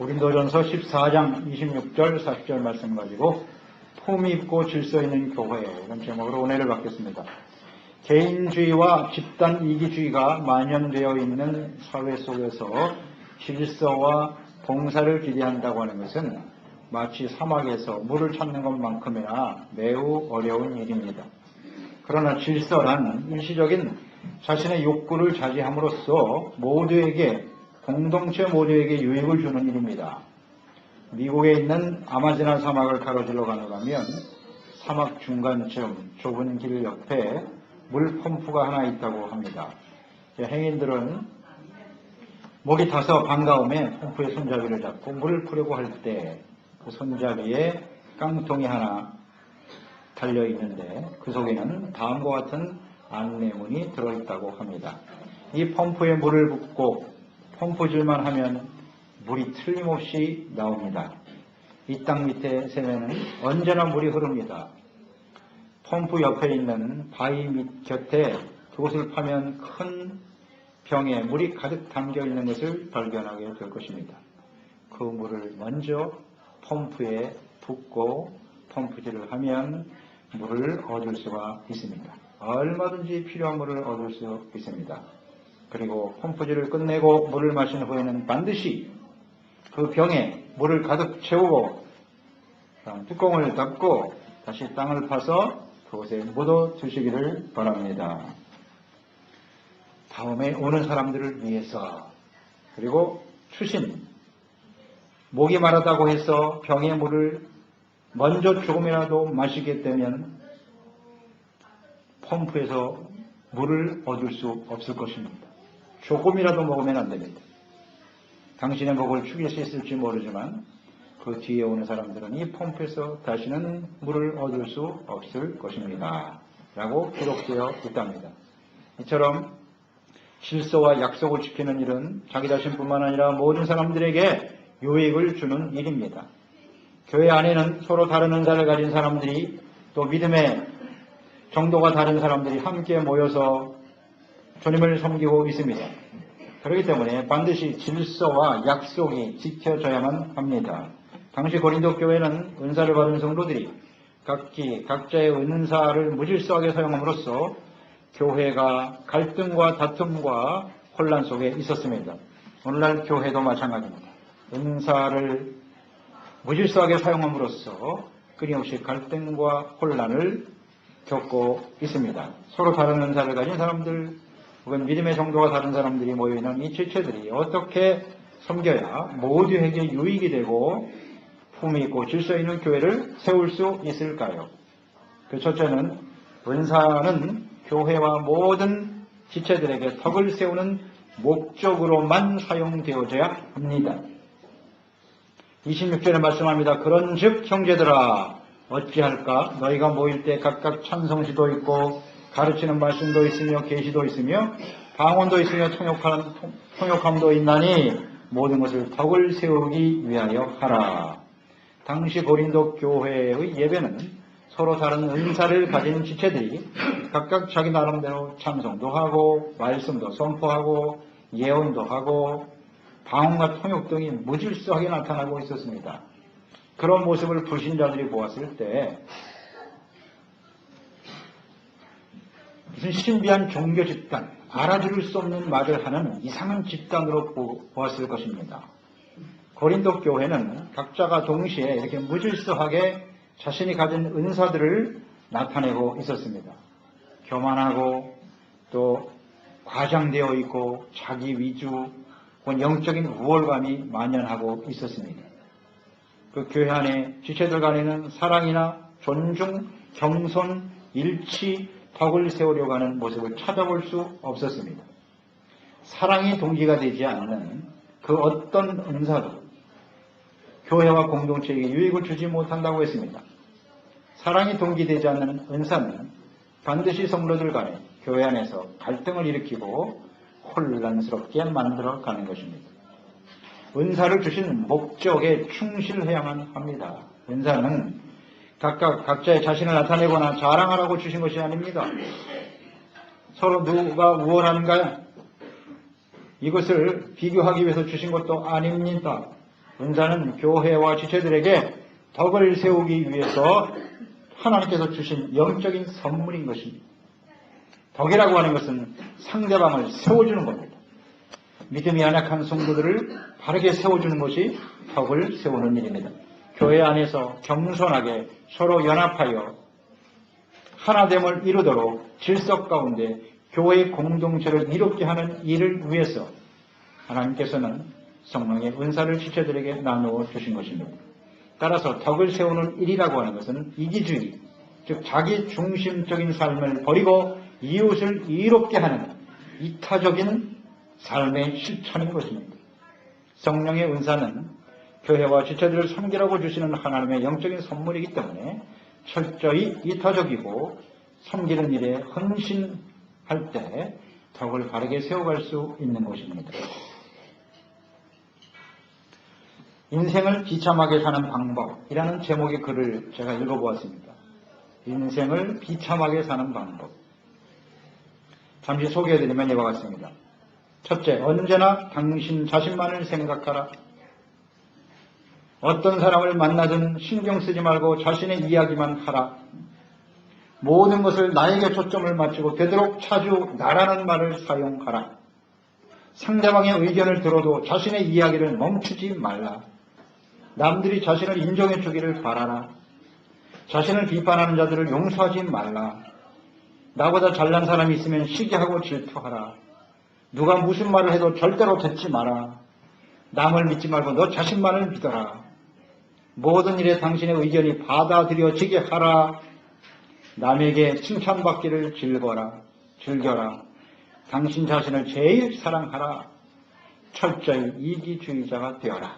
고린도전서 14장 26절 40절 말씀 가지고 품 있고 질서 있는 교회, 이런 제목으로 은혜를 받겠습니다. 개인주의와 집단 이기주의가 만연되어 있는 사회 속에서 질서와 봉사를 기대한다고 하는 것은 마치 사막에서 물을 찾는 것만큼이나 매우 어려운 일입니다. 그러나 질서란 일시적인 자신의 욕구를 자제함으로써 모두에게, 공동체 모두에게 유익을 주는 일입니다. 미국에 있는 아마즈나 사막을 가로질러 가면 사막 중간쯤 좁은 길 옆에 물 펌프가 하나 있다고 합니다. 행인들은 목이 타서 반가움에 펌프의 손잡이를 잡고 물을 푸려고 할 때 그 손잡이에 깡통이 하나 달려있는데 그 속에는 다음과 같은 안내문이 들어있다고 합니다. 이 펌프에 물을 붓고 펌프질만 하면 물이 틀림없이 나옵니다. 이 땅 밑에 샘에는 언제나 물이 흐릅니다. 펌프 옆에 있는 바위 밑 곁에 그곳을 파면 큰 병에 물이 가득 담겨 있는 것을 발견하게 될 것입니다. 그 물을 먼저 펌프에 붓고 펌프질을 하면 물을 얻을 수가 있습니다. 얼마든지 필요한 물을 얻을 수 있습니다. 그리고 펌프질을 끝내고 물을 마신 후에는 반드시 그 병에 물을 가득 채우고 뚜껑을 닫고 다시 땅을 파서 그곳에 묻어 두시기를 바랍니다. 다음에 오는 사람들을 위해서, 그리고 추신, 목이 마르다고 해서 병의 물을 먼저 조금이라도 마시게 되면 펌프에서 물을 얻을 수 없을 것입니다. 조금이라도 먹으면 안 됩니다. 당신의 목을 죽일 수 있을지 모르지만 그 뒤에 오는 사람들은 이 펌프에서 다시는 물을 얻을 수 없을 것입니다. 라고 기록되어 있답니다. 이처럼 질서와 약속을 지키는 일은 자기 자신뿐만 아니라 모든 사람들에게 유익을 주는 일입니다. 교회 안에는 서로 다른 은사를 가진 사람들이, 또 믿음의 정도가 다른 사람들이 함께 모여서 주님을 섬기고 있습니다. 그렇기 때문에 반드시 질서와 약속이 지켜져야만 합니다. 당시 고린도 교회는 은사를 받은 성도들이 각자의 은사를 무질서하게 사용함으로써 교회가 갈등과 다툼과 혼란 속에 있었습니다. 오늘날 교회도 마찬가지입니다. 은사를 무질서하게 사용함으로써 끊임없이 갈등과 혼란을 겪고 있습니다. 서로 다른 은사를 가진 사람들, 혹은 믿음의 정도가 다른 사람들이 모여있는 이 지체들이 어떻게 섬겨야 모두에게 유익이 되고 품이 있고 질서 있는 교회를 세울 수 있을까요? 그 첫째는, 은사는 교회와 모든 지체들에게 덕을 세우는 목적으로만 사용되어져야 합니다. 26절에 말씀합니다. 그런즉 형제들아 어찌할까? 너희가 모일 때 각각 찬송시도 있고 가르치는 말씀도 있으며 계시도 있으며 방언도 있으며 통역함도 있나니 모든 것을 덕을 세우기 위하여 하라. 당시 고린도 교회의 예배는 서로 다른 은사를 가진 지체들이 각각 자기 나름대로 찬송도 하고 말씀도 선포하고 예언도 하고 방언과 통역 등이 무질서하게 나타나고 있었습니다. 그런 모습을 불신자들이 보았을 때 무슨 신비한 종교 집단, 알아들을 수 없는 말을 하는 이상한 집단으로 보았을 것입니다. 고린도 교회는 각자가 동시에 이렇게 무질서하게 자신이 가진 은사들을 나타내고 있었습니다. 교만하고 또 과장되어 있고 자기 위주, 영적인 우월감이 만연하고 있었습니다. 그 교회 안에 지체들 간에는 사랑이나 존중, 겸손, 일치, 덕을 세우려고 하는 모습을 찾아볼 수 없었습니다. 사랑이 동기가 되지 않는 그 어떤 은사도 교회와 공동체에게 유익을 주지 못한다고 했습니다. 사랑이 동기되지 않는 은사는 반드시 성도들 간에 교회 안에서 갈등을 일으키고 혼란스럽게 만들어가는 것입니다. 은사를 주신 목적에 충실해야만 합니다. 은사는 각자의 자신을 나타내거나 자랑하라고 주신 것이 아닙니다. 서로 누가 우월한가 이것을 비교하기 위해서 주신 것도 아닙니다. 은사는 교회와 지체들에게 덕을 세우기 위해서 하나님께서 주신 영적인 선물인 것입니다. 덕이라고 하는 것은 상대방을 세워주는 겁니다. 믿음이 연약한 성도들을 바르게 세워주는 것이 덕을 세우는 일입니다. 교회 안에서 겸손하게 서로 연합하여 하나됨을 이루도록 질서 가운데 교회의 공동체를 이롭게 하는 일을 위해서 하나님께서는 성령의 은사를 지체들에게 나누어 주신 것입니다. 따라서 덕을 세우는 일이라고 하는 것은 이기주의, 즉 자기 중심적인 삶을 버리고 이웃을 이롭게 하는 이타적인 삶의 실천인 것입니다. 성령의 은사는 교회와 지체들을 섬기라고 주시는 하나님의 영적인 선물이기 때문에 철저히 이타적이고 섬기는 일에 헌신할 때 덕을 바르게 세워갈 수 있는 것입니다. 인생을 비참하게 사는 방법이라는 제목의 글을 제가 읽어보았습니다. 인생을 비참하게 사는 방법. 잠시 소개해드리면 이와 같습니다. 첫째, 언제나 당신 자신만을 생각하라. 어떤 사람을 만나든 신경 쓰지 말고 자신의 이야기만 하라. 모든 것을 나에게 초점을 맞추고 되도록 자주 나라는 말을 사용하라. 상대방의 의견을 들어도 자신의 이야기를 멈추지 말라. 남들이 자신을 인정해 주기를 바라라. 자신을 비판하는 자들을 용서하지 말라. 나보다 잘난 사람이 있으면 시기하고 질투하라. 누가 무슨 말을 해도 절대로 듣지 마라. 남을 믿지 말고 너 자신만을 믿어라. 모든 일에 당신의 의견이 받아들여지게 하라. 남에게 칭찬받기를 즐겨라. 당신 자신을 제일 사랑하라. 철저히 이기주의자가 되어라.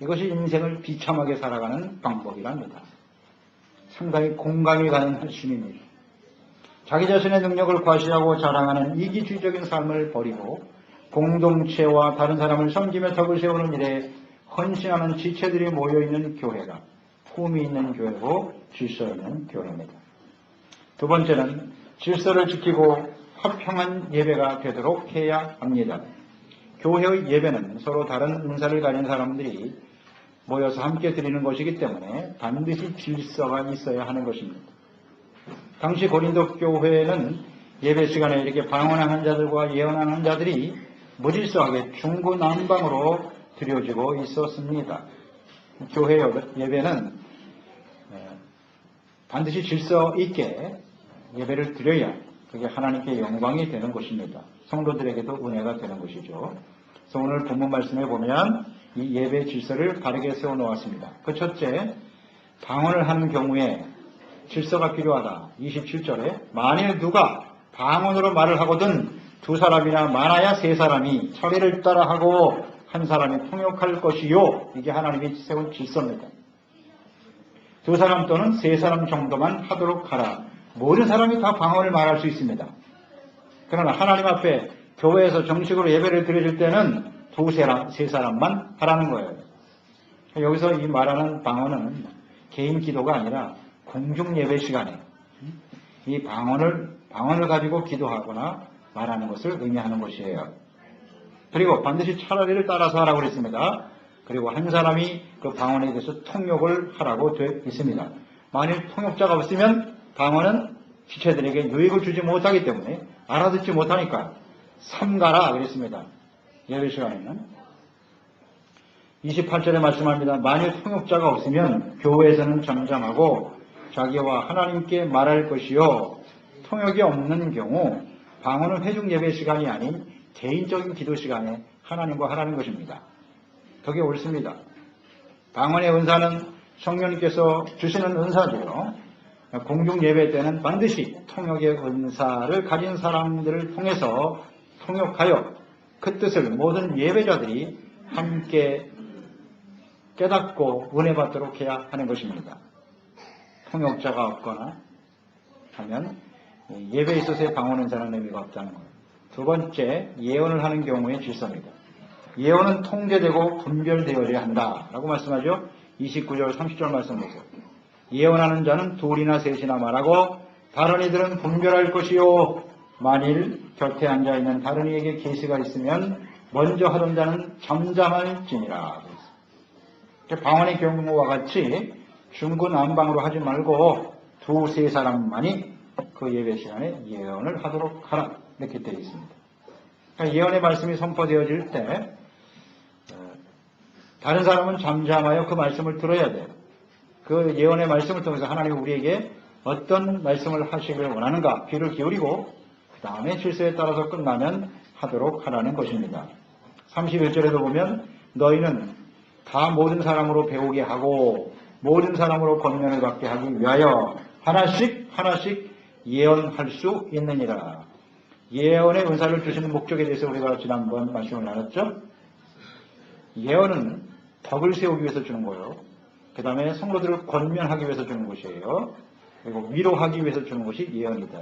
이것이 인생을 비참하게 살아가는 방법이랍니다. 상당히 공감이 가는 말씀입니다. 자기 자신의 능력을 과시하고 자랑하는 이기주의적인 삶을 버리고 공동체와 다른 사람을 섬기며 덕을 세우는 일에 헌신하는 지체들이 모여있는 교회가 품위 있는 교회고 질서 있는 교회입니다. 두 번째는 질서를 지키고 화평한 예배가 되도록 해야 합니다. 교회의 예배는 서로 다른 은사를 가진 사람들이 모여서 함께 드리는 것이기 때문에 반드시 질서가 있어야 하는 것입니다. 당시 고린도 교회는 예배 시간에 이렇게 방언하는 자들과 예언하는 자들이 무질서하게 중구난방으로 드려지고 있었습니다. 교회 예배는 반드시 질서 있게 예배를 드려야 그게 하나님께 영광이 되는 것입니다. 성도들에게도 은혜가 되는 것이죠. 그래서 오늘 본문 말씀에 보면 이 예배 질서를 바르게 세워놓았습니다. 그 첫째, 방언을 하는 경우에 질서가 필요하다. 27절에 만일 누가 방언으로 말을 하거든 두 사람이나 많아야 세 사람이 처리를 따라하고 한 사람이 통역할 것이요. 이게 하나님이 세운 질서입니다. 두 사람 또는 세 사람 정도만 하도록 하라. 모든 사람이 다 방언을 말할 수 있습니다. 그러나 하나님 앞에 교회에서 정식으로 예배를 드려줄 때는 세 사람만 하라는 거예요. 여기서 이 말하는 방언은 개인 기도가 아니라 공중 예배 시간에 이 방언을 가지고 기도하거나 말하는 것을 의미하는 것이에요. 그리고 반드시 차라리를 따라서 하라고 그랬습니다. 그리고 한 사람이 그 방언에 대해서 통역을 하라고 되어 있습니다. 만일 통역자가 없으면 방언은 지체들에게 유익을 주지 못하기 때문에 알아듣지 못하니까 삼가라 그랬습니다. 예배 시간에는 28절에 말씀합니다. 만일 통역자가 없으면 교회에서는 잠잠하고 자기와 하나님께 말할 것이요. 통역이 없는 경우 방언은 회중 예배 시간이 아닌 개인적인 기도 시간에 하나님과 하라는 것입니다. 그게 옳습니다. 방언의 은사는 성령님께서 주시는 은사죠. 공중 예배 때는 반드시 통역의 은사를 가진 사람들을 통해서 통역하여 그 뜻을 모든 예배자들이 함께 깨닫고 은혜 받도록 해야 하는 것입니다. 통역자가 없거나 하면 예배에 있어서의 방언 은사는 의미가 없다는 거예요. 두 번째, 예언을 하는 경우의 질서입니다. 예언은 통제되고 분별되어야 한다라고 말씀하죠. 29절 30절 말씀 보세요. 예언하는 자는 둘이나 셋이나 말하고 다른 이들은 분별할 것이요. 만일 곁에 앉아있는 다른 이에게 계시가 있으면 먼저 하던 자는 잠잠할지니라. 방언의 경우와 같이 중구난방으로 하지 말고 두세 사람만이 그 예배 시간에 예언을 하도록 하라. 이렇게 되어 있습니다. 그러니까 예언의 말씀이 선포되어질 때 다른 사람은 잠잠하여 그 말씀을 들어야 돼요. 그 예언의 말씀을 통해서 하나님이 우리에게 어떤 말씀을 하시길 원하는가 귀를 기울이고 그 다음에 질서에 따라서 끝나면 하도록 하라는 것입니다. 31절에도 보면 너희는 다 모든 사람으로 배우게 하고 모든 사람으로 권면을 받게 하기 위하여 하나씩 예언할 수 있느니라. 예언의 은사를 주시는 목적에 대해서 우리가 지난번 말씀을 나눴죠. 예언은 덕을 세우기 위해서 주는 거예요. 그 다음에 성도들을 권면하기 위해서 주는 것이에요. 그리고 위로하기 위해서 주는 것이 예언이다.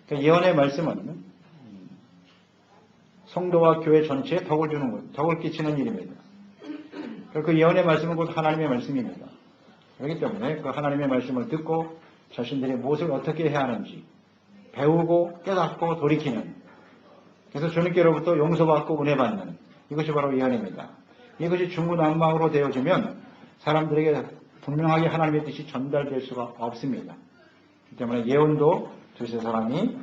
그러니까 예언의 말씀은 성도와 교회 전체에 덕을 주는 것, 덕을 끼치는 일입니다. 그 예언의 말씀은 곧 하나님의 말씀입니다. 그렇기 때문에 그 하나님의 말씀을 듣고 자신들의 무엇을 어떻게 해야 하는지 배우고 깨닫고 돌이키는, 그래서 주님께로부터 용서받고 은혜받는, 이것이 바로 예언입니다. 이것이 중구난방으로 되어지면 사람들에게 분명하게 하나님의 뜻이 전달될 수가 없습니다. 그렇기 때문에 예언도 두세 사람이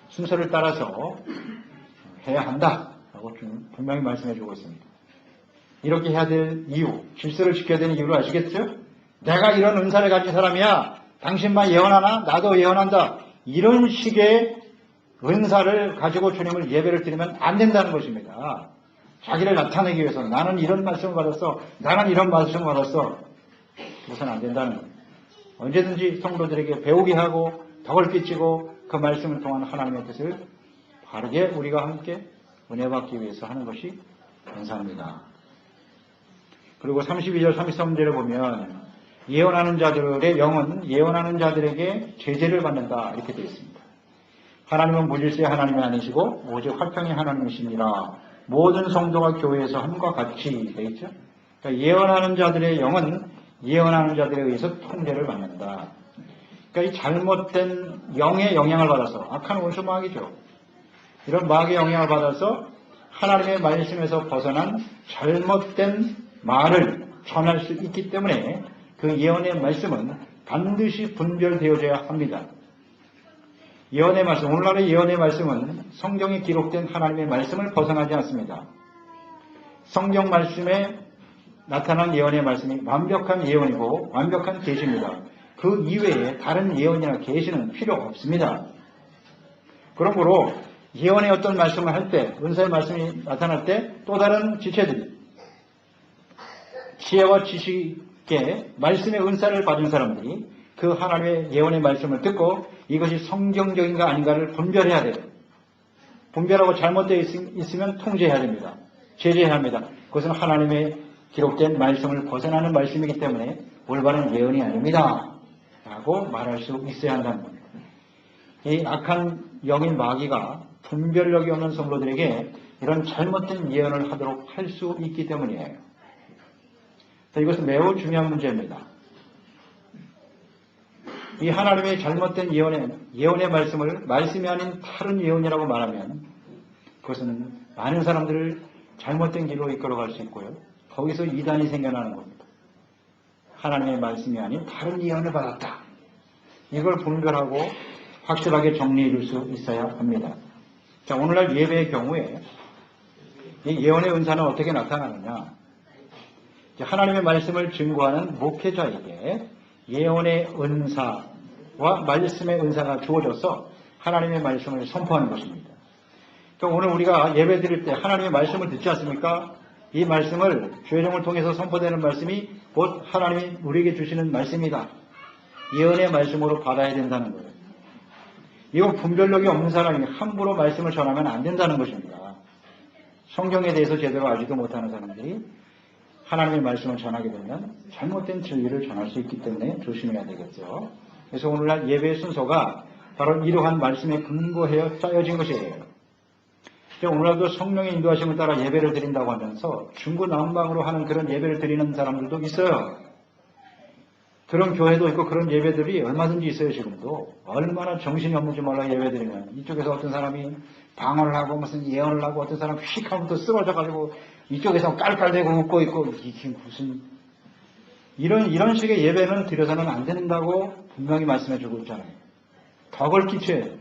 순서를 따라서 해야 한다라고 분명히 말씀해 주고 있습니다. 이렇게 해야 될 이유, 질서를 지켜야 되는 이유를 아시겠죠? 내가 이런 은사를 가진 사람이야. 당신만 예언하나? 나도 예언한다. 이런 식의 은사를 가지고 주님을 예배를 드리면 안 된다는 것입니다. 자기를 나타내기 위해서 나는 이런 말씀을 받았어. 나는 이런 말씀을 받았어. 그것은 안 된다는 겁니다. 언제든지 성도들에게 배우게 하고 덕을 끼치고 그 말씀을 통한 하나님의 뜻을 바르게 우리가 함께 은혜 받기 위해서 하는 것이 은사입니다. 그리고 32절 33절에 보면 예언하는 자들의 영은 예언하는 자들에게 제재를 받는다 이렇게 되어 있습니다. 하나님은 무질서의 하나님이 아니시고 오직 화평의 하나님이십니다. 모든 성도가 교회에서 함과 같이 되어 있죠. 그러니까 예언하는 자들의 영은 예언하는 자들에 의해서 통제를 받는다. 그러니까 이 잘못된 영의 영향을 받아서, 악한 원수 마귀죠. 이런 마귀의 영향을 받아서 하나님의 말씀에서 벗어난 잘못된 말을 전할 수 있기 때문에 그 예언의 말씀은 반드시 분별되어져야 합니다. 예언의 말씀, 오늘날의 예언의 말씀은 성경에 기록된 하나님의 말씀을 벗어나지 않습니다. 성경 말씀에 나타난 예언의 말씀이 완벽한 예언이고 완벽한 계시입니다. 그 이외에 다른 예언이나 계시는 필요 없습니다. 그러므로 예언의 어떤 말씀을 할 때, 은사의 말씀이 나타날 때 또 다른 지체들이 지혜와 지식의 말씀의 은사를 받은 사람들이 그 하나님의 예언의 말씀을 듣고 이것이 성경적인가 아닌가를 분별해야 돼요. 분별하고 잘못되어 있으면 통제해야 됩니다. 제재해야 합니다. 그것은 하나님의 기록된 말씀을 벗어나는 말씀이기 때문에 올바른 예언이 아닙니다. 라고 말할 수 있어야 한다는 겁니다. 이 악한 영인 마귀가 분별력이 없는 성도들에게 이런 잘못된 예언을 하도록 할 수 있기 때문이에요. 이것은 매우 중요한 문제입니다. 이 하나님의 잘못된 예언의 말씀을 말씀이 아닌 다른 예언이라고 말하면 그것은 많은 사람들을 잘못된 길로 이끌어갈 수 있고요. 거기서 이단이 생겨나는 겁니다. 하나님의 말씀이 아닌 다른 예언을 받았다. 이걸 분별하고 확실하게 정리해 줄 수 있어야 합니다. 자, 오늘날 예배의 경우에 이 예언의 은사는 어떻게 나타나느냐? 하나님의 말씀을 증거하는 목회자에게 예언의 은사와 말씀의 은사가 주어져서 하나님의 말씀을 선포하는 것입니다. 그러니까 오늘 우리가 예배 드릴 때 하나님의 말씀을 듣지 않습니까? 이 말씀을 주의종을 통해서 선포되는 말씀이 곧 하나님이 우리에게 주시는 말씀이다. 예언의 말씀으로 받아야 된다는 거예요. 이건 분별력이 없는 사람이 함부로 말씀을 전하면 안 된다는 것입니다. 성경에 대해서 제대로 알지도 못하는 사람들이 하나님의 말씀을 전하게 되면 잘못된 진리를 전할 수 있기 때문에 조심해야 되겠죠. 그래서 오늘날 예배의 순서가 바로 이러한 말씀에 근거하여 짜여진 것이에요. 오늘날도 성령의 인도하심을 따라 예배를 드린다고 하면서 중구난방으로 하는 그런 예배를 드리는 사람들도 있어요. 그런 교회도 있고 그런 예배들이 얼마든지 있어요. 지금도 얼마나 정신이 없는지 몰라 예배 드리면 이쪽에서 어떤 사람이 방언을 하고 무슨 예언을 하고 어떤 사람 휙 하면 또 쓰러져가지고 이쪽에서 깔깔대고 웃고 있고 이게 무슨 이런 식의 예배는 드려서는 안 된다고 분명히 말씀해주고 있잖아요. 덕을 끼쳐요.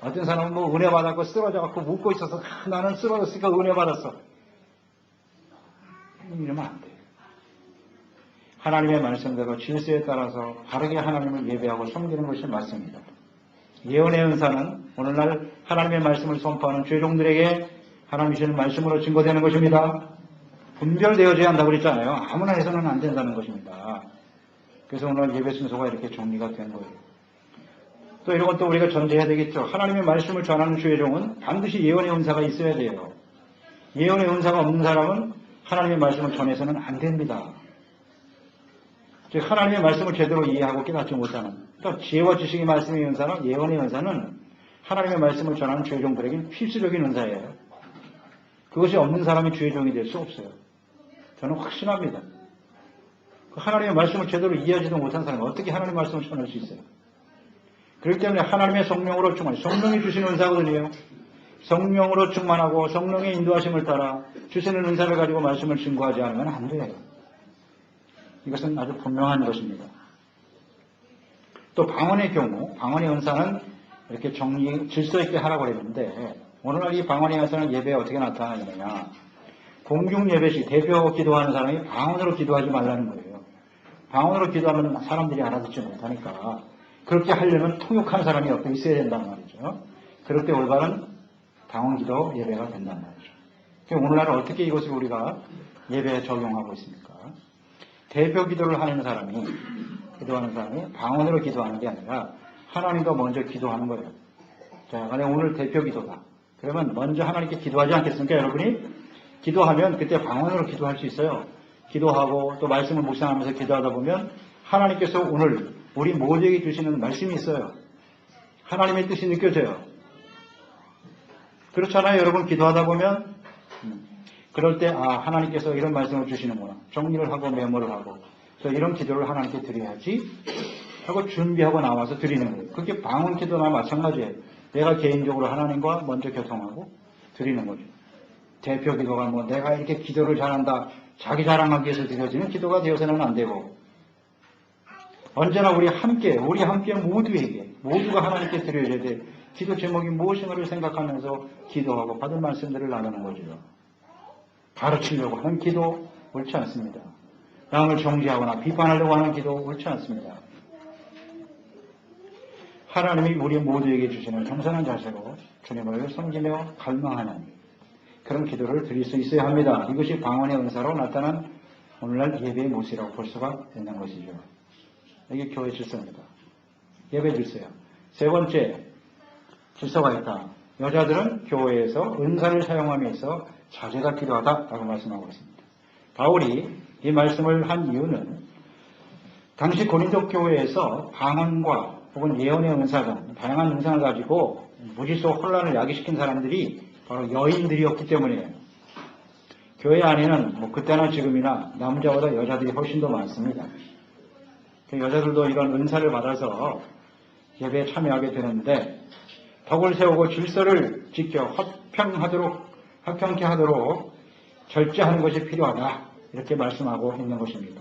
어떤 사람은 뭐 은혜 받았고 쓰러져갖고 웃고 있어서 나는 쓰러졌으니까 은혜 받았어. 이러면 안 돼요. 하나님의 말씀대로 질서에 따라서 바르게 하나님을 예배하고 섬기는 것이 맞습니다. 예언의 은사는 오늘날 하나님의 말씀을 선포하는 죄종들에게 하나님 주시는 말씀으로 증거되는 것입니다. 분별되어져야 한다고 그랬잖아요. 아무나 해서는 안 된다는 것입니다. 그래서 오늘 예배 순서가 이렇게 정리가 된 거예요. 또 이런 것도 우리가 전제해야 되겠죠. 하나님의 말씀을 전하는 죄종은 반드시 예언의 은사가 있어야 돼요. 예언의 은사가 없는 사람은 하나님의 말씀을 전해서는 안 됩니다. 즉 하나님의 말씀을 제대로 이해하고 깨닫지 못하는, 그러니까 지혜와 지식의 말씀의 은사는, 예언의 은사는 하나님의 말씀을 전하는 죄종들에게는 필수적인 은사예요. 그것이 없는 사람이 죄종이 될 수 없어요. 저는 확신합니다. 하나님의 말씀을 제대로 이해하지도 못한 사람은 어떻게 하나님의 말씀을 전할 수 있어요? 그렇기 때문에 하나님의 성령으로 충만, 성령이 주시는 은사거든요. 성령으로 충만하고 성령의 인도하심을 따라 주시는 은사를 가지고 말씀을 증거하지 않으면 안 돼요. 이것은 아주 분명한 것입니다. 또 방언의 경우, 방언의 은사는 이렇게 질서 있게 하라고 그랬는데 오늘날 이 방언의 은사는 예배에 어떻게 나타나느냐. 공중 예배 시 대표 기도하는 사람이 방언으로 기도하지 말라는 거예요. 방언으로 기도하면 사람들이 알아듣지 못하니까 그렇게 하려면 통역한 사람이 옆에 있어야 된단 말이죠. 그럴 때 올바른 방언기도 예배가 된단 말이죠. 오늘날 어떻게 이것을 우리가 예배에 적용하고 있습니까? 대표 기도를 하는 사람이, 기도하는 사람이 방언으로 기도하는 게 아니라 하나님과 먼저 기도하는 거예요. 자, 오늘 대표 기도다. 그러면 먼저 하나님께 기도하지 않겠습니까? 여러분이 기도하면 그때 방언으로 기도할 수 있어요. 기도하고 또 말씀을 묵상하면서 기도하다 보면 하나님께서 오늘 우리 모두에게 주시는 말씀이 있어요. 하나님의 뜻이 느껴져요. 그렇잖아요. 여러분 기도하다 보면 그럴 때 하나님께서 이런 말씀을 주시는구나. 정리를 하고 메모를 하고 그래서 이런 기도를 하나님께 드려야지 하고 준비하고 나와서 드리는 거예요. 그게 방언 기도나 마찬가지예요. 내가 개인적으로 하나님과 먼저 교통하고 드리는 거죠. 대표 기도가 내가 이렇게 기도를 잘한다. 자기 자랑하기 위해서 드려지는 기도가 되어서는 안 되고 언제나 우리 함께 모두에게 모두가 하나님께 드려야 돼. 기도 제목이 무엇인가를 생각하면서 기도하고 받은 말씀들을 나누는 거죠. 가르치려고 하는 기도 옳지 않습니다. 남을 정죄하거나 비판하려고 하는 기도 옳지 않습니다. 하나님이 우리 모두에게 주시는 겸손한 자세로 주님을 섬기며 갈망하는 그런 기도를 드릴 수 있어야 합니다. 이것이 방언의 은사로 나타난 오늘날 예배의 모습이라고 볼 수가 있는 것이죠. 이게 교회 질서입니다. 예배 질서요. 세 번째 질서가 있다. 여자들은 교회에서 은사를 사용하면서 자제가 필요하다라고 말씀하고 있습니다. 바울이 이 말씀을 한 이유는 당시 고린도 교회에서 방언과 혹은 예언의 은사 등 다양한 은사를 가지고 무질서 혼란을 야기시킨 사람들이 바로 여인들이었기 때문이에요. 교회 안에는 그때나 지금이나 남자보다 여자들이 훨씬 더 많습니다. 여자들도 이런 은사를 받아서 예배에 참여하게 되는데 덕을 세우고 질서를 지켜 화평케 하도록 절제하는 것이 필요하다. 이렇게 말씀하고 있는 것입니다.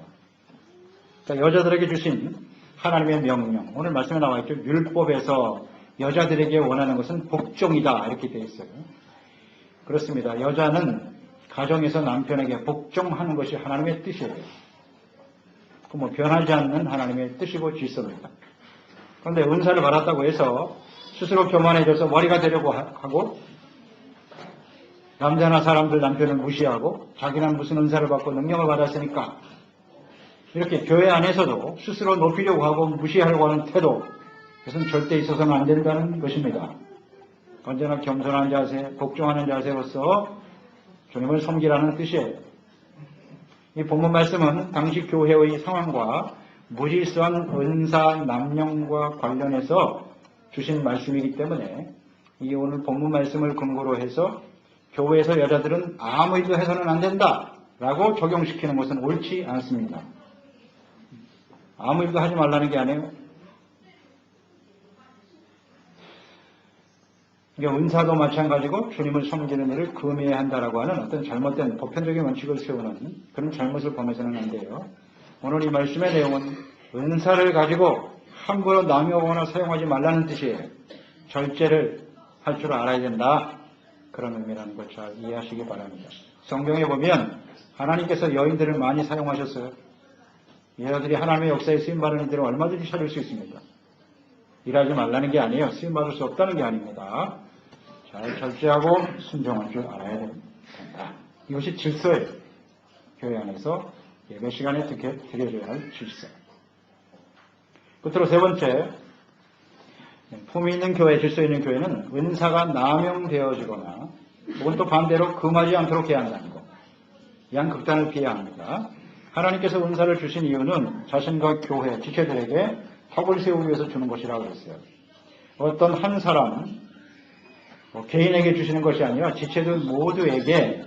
그러니까 여자들에게 주신 하나님의 명령, 오늘 말씀에 나와 있죠. 율법에서 여자들에게 원하는 것은 복종이다. 이렇게 되어 있어요. 그렇습니다. 여자는 가정에서 남편에게 복종하는 것이 하나님의 뜻이에요. 변하지 않는 하나님의 뜻이고 질서입니다. 그런데 은사를 받았다고 해서 스스로 교만해져서 머리가 되려고 하고 남자나 사람들 남편을 무시하고 자기는 무슨 은사를 받고 능력을 받았으니까 이렇게 교회 안에서도 스스로 높이려고 하고 무시하려고 하는 태도, 그것은 절대 있어서는 안 된다는 것입니다. 언제나 겸손한 자세, 복종하는 자세로서 주님을 섬기라는 뜻이에요. 이 본문 말씀은 당시 교회의 상황과 무질서한 은사 남용과 관련해서 주신 말씀이기 때문에 이 오늘 본문 말씀을 근거로 해서 교회에서 여자들은 아무 일도 해서는 안 된다라고 적용시키는 것은 옳지 않습니다. 아무 일도 하지 말라는 게 아니에요. 그러니까 은사도 마찬가지고 주님을 섬기는 일을 금해야 한다라고 하는 어떤 잘못된 보편적인 원칙을 세우는 그런 잘못을 범해서는 안 돼요. 오늘 이 말씀의 내용은 은사를 가지고 함부로 남용하거나 사용하지 말라는 뜻이에요. 절제를 할 줄 알아야 된다. 그런 의미라는 걸 잘 이해하시기 바랍니다. 성경에 보면 하나님께서 여인들을 많이 사용하셨어요. 여자들이 하나님의 역사에 쓰임받은 이들을 얼마든지 찾을 수 있습니다. 일하지 말라는 게 아니에요. 쓰임받을 수 없다는 게 아닙니다. 잘 절제하고 순종할 줄 알아야 된다. 이것이 질서예요. 교회 안에서 예배 시간에 드려줘야 할 질서. 끝으로 세 번째, 품위 있는 교회, 질서 있는 교회는 은사가 남용되어지거나 혹은 또 반대로 금하지 않도록 해야 한다는 것. 양극단을 피해야 합니다. 하나님께서 은사를 주신 이유는 자신과 교회, 지체들에게 덕을 세우기 위해서 주는 것이라고 했어요. 어떤 한 사람, 개인에게 주시는 것이 아니라 지체들 모두에게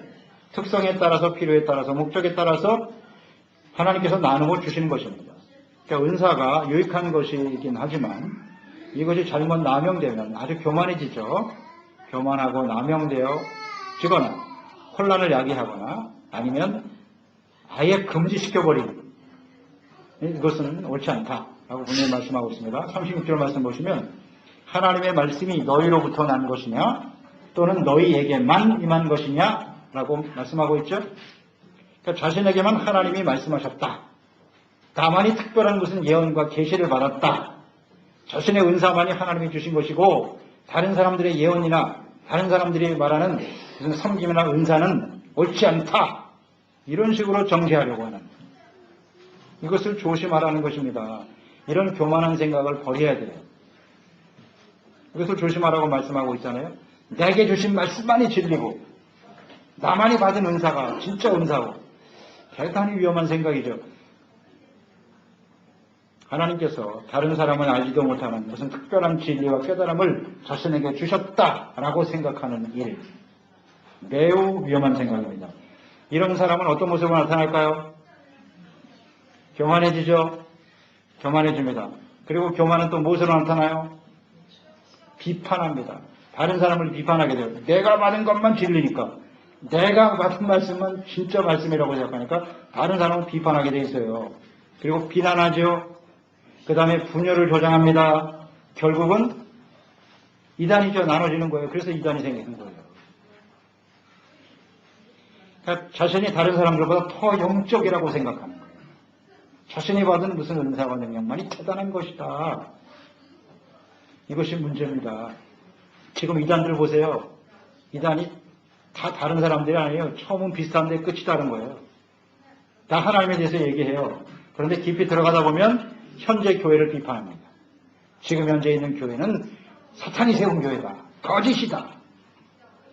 특성에 따라서, 필요에 따라서, 목적에 따라서 하나님께서 나누어 주시는 것입니다. 그러니까 은사가 유익한 것이긴 하지만 이것이 잘못 남용되면 아주 교만해지죠. 교만하고 남용되어지거나 혼란을 야기하거나 아니면 아예 금지시켜버리는 이것은 옳지 않다라고 분명히 말씀하고 있습니다. 36절 말씀 보시면 하나님의 말씀이 너희로부터 난 것이냐 또는 너희에게만 임한 것이냐 라고 말씀하고 있죠. 그러니까 자신에게만 하나님이 말씀하셨다. 다만이 특별한 무슨 예언과 계시를 받았다. 자신의 은사만이 하나님이 주신 것이고 다른 사람들의 예언이나 다른 사람들이 말하는 무슨 섬김이나 은사는 옳지 않다. 이런 식으로 정죄하려고 하는 이것을 조심하라는 것입니다. 이런 교만한 생각을 버려야 돼요. 이것을 조심하라고 말씀하고 있잖아요. 내게 주신 말씀만이 진리고 나만이 받은 은사가 진짜 은사고 대단히 위험한 생각이죠. 하나님께서 다른 사람은 알지도 못하는 무슨 특별한 진리와 깨달음을 자신에게 주셨다라고 생각하는 일. 매우 위험한 생각입니다. 이런 사람은 어떤 모습으로 나타날까요? 교만해지죠. 교만해집니다. 그리고 교만은 또 무엇으로 나타나요? 비판합니다. 다른 사람을 비판하게 돼요. 내가 받은 것만 진리니까. 내가 받은 말씀은 진짜 말씀이라고 생각하니까 다른 사람은 비판하게 돼 있어요. 그리고 비난하죠. 그 다음에 분열을 조장합니다. 결국은 이단이죠. 나눠지는 거예요. 그래서 이단이 생기는 거예요. 그러니까 자신이 다른 사람들보다 더 영적이라고 생각하는 거예요. 자신이 받은 무슨 은사와 능력만이 대단한 것이다. 이것이 문제입니다. 지금 이단들 보세요. 이단이 다 다른 사람들이 아니에요. 처음은 비슷한데 끝이 다른 거예요. 다 하나님에 대해서 얘기해요. 그런데 깊이 들어가다 보면 현재 교회를 비판합니다. 지금 현재 있는 교회는 사탄이 세운 교회다. 거짓이다.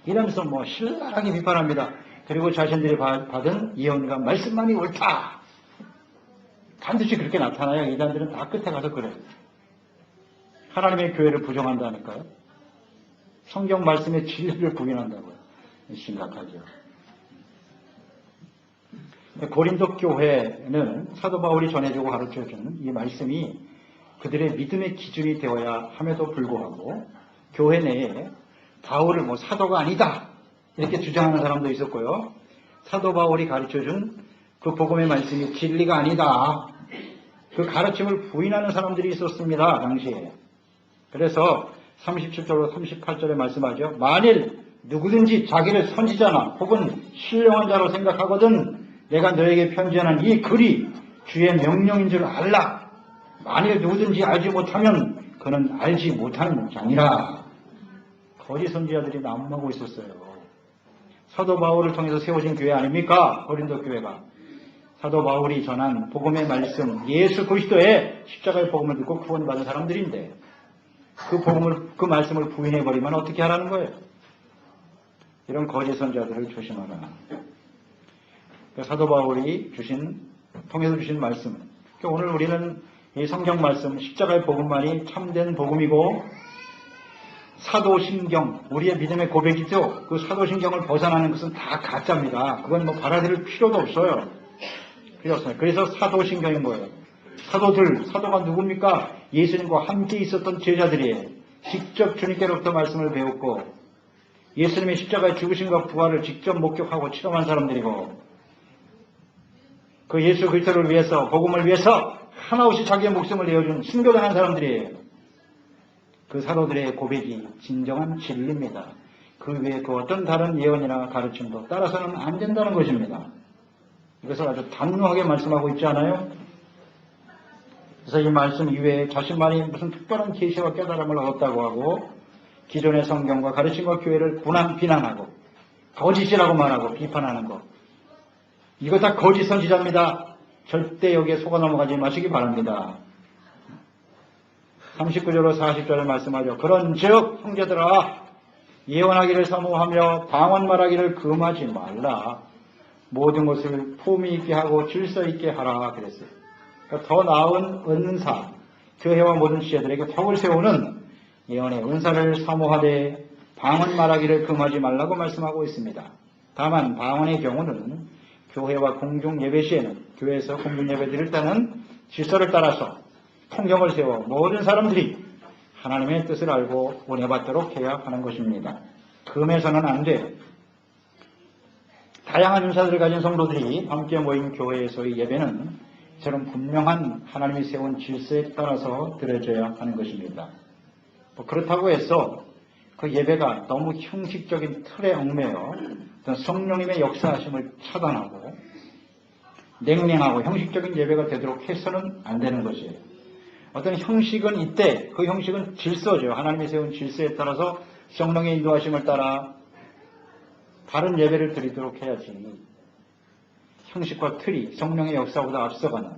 이러면서 신랄하게 비판합니다. 그리고 자신들이 받은 예언과 말씀만이 옳다. 반드시 그렇게 나타나요. 이단들은 다 끝에 가서 그래요. 하나님의 교회를 부정한다니까요. 성경 말씀의 진리를 부인한다고요. 심각하죠. 고린도 교회는 사도 바울이 전해주고 가르쳐주는 이 말씀이 그들의 믿음의 기준이 되어야 함에도 불구하고 교회 내에 바울을 사도가 아니다 이렇게 주장하는 사람도 있었고요. 사도 바울이 가르쳐준 그 복음의 말씀이 진리가 아니다. 그 가르침을 부인하는 사람들이 있었습니다. 당시에. 그래서 37절로 38절에 말씀하죠. 만일 누구든지 자기를 선지자나 혹은 신령한 자로 생각하거든 내가 너에게 편지하는 이 글이 주의 명령인 줄 알라. 만일 누구든지 알지 못하면 그는 알지 못하는 자니라. 거짓 선지자들이 난무하고 있었어요. 사도 바울을 통해서 세워진 교회 아닙니까? 고린도 교회가. 사도 바울이 전한 복음의 말씀, 예수 그리스도의 십자가의 복음을 듣고 구원받은 사람들인데 그 말씀을 부인해버리면 어떻게 하라는 거예요? 이런 거짓 선지자들을 조심하라. 사도 바울이 통해서 주신 말씀. 오늘 우리는 이 성경 말씀, 십자가의 복음만이 참된 복음이고 사도신경, 우리의 믿음의 고백이죠. 그 사도신경을 벗어나는 것은 다 가짜입니다. 그건 받아들일 필요도 없어요. 필요 없어요. 그래서 사도신경인 거예요. 사도가 누굽니까? 예수님과 함께 있었던 제자들이에요. 직접 주님께로부터 말씀을 배웠고 예수님의 십자가의 죽으심과 부활을 직접 목격하고 체험한 사람들이고 그 예수 그리스도를 위해서 복음을 위해서 하나없이 자기의 목숨을 내어준 순교당한 사람들이에요. 그 사도들의 고백이 진정한 진리입니다. 그 외에 그 어떤 다른 예언이나 가르침도 따라서는 안 된다는 것입니다. 이것을 아주 단호하게 말씀하고 있지 않아요? 그래서 이 말씀 이외에 자신만이 무슨 특별한 계시와 깨달음을 얻었다고 하고 기존의 성경과 가르침과 교회를 비난하고 거짓이라고 말하고 비판하는 것, 이거 다 거짓 선지자입니다. 절대 여기에 속아 넘어가지 마시기 바랍니다. 39절로 40절을 말씀하죠. 그런즉 형제들아 예언하기를 사모하며 방언 말하기를 금하지 말라. 모든 것을 품위 있게 하고 질서 있게 하라 그랬어요. 그러니까 더 나은 은사, 교회와 모든 지혜들에게 덕을 세우는 예언의 은사를 사모하되 방언 말하기를 금하지 말라고 말씀하고 있습니다. 다만 방언의 경우는 교회와 공중 예배 시에는 교회에서 공중 예배 드릴 때는 질서를 따라서 통경을 세워 모든 사람들이 하나님의 뜻을 알고 은혜 받도록 해야 하는 것입니다. 금해서는 안 돼요. 다양한 은사들을 가진 성도들이 함께 모인 교회에서의 예배는 저런 분명한 하나님이 세운 질서에 따라서 드려져야 하는 것입니다. 그렇다고 해서 그 예배가 너무 형식적인 틀에 얽매여 성령님의 역사하심을 차단하고 냉랭하고 형식적인 예배가 되도록 해서는 안 되는 것이에요. 어떤 형식은 이때 그 형식은 질서죠. 하나님이 세운 질서에 따라서 성령의 인도하심을 따라 다른 예배를 드리도록 해야지 형식과 틀이 성령의 역사보다 앞서가는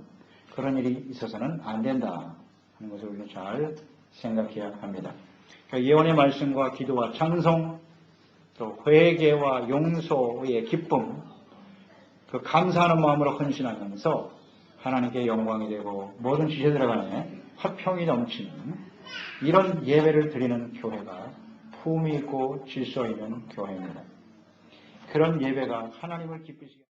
그런 일이 있어서는 안 된다 하는 것을 우리는 잘 생각해야 합니다. 그러니까 예언의 말씀과 기도와 찬송, 또 회개와 용서의 기쁨, 그 감사하는 마음으로 헌신하면서 하나님께 영광이 되고 모든 지체들에 관해 화평이 넘치는 이런 예배를 드리는 교회가 품위 있고 질서 있는 교회입니다. 그런 예배가 하나님을 기쁘시게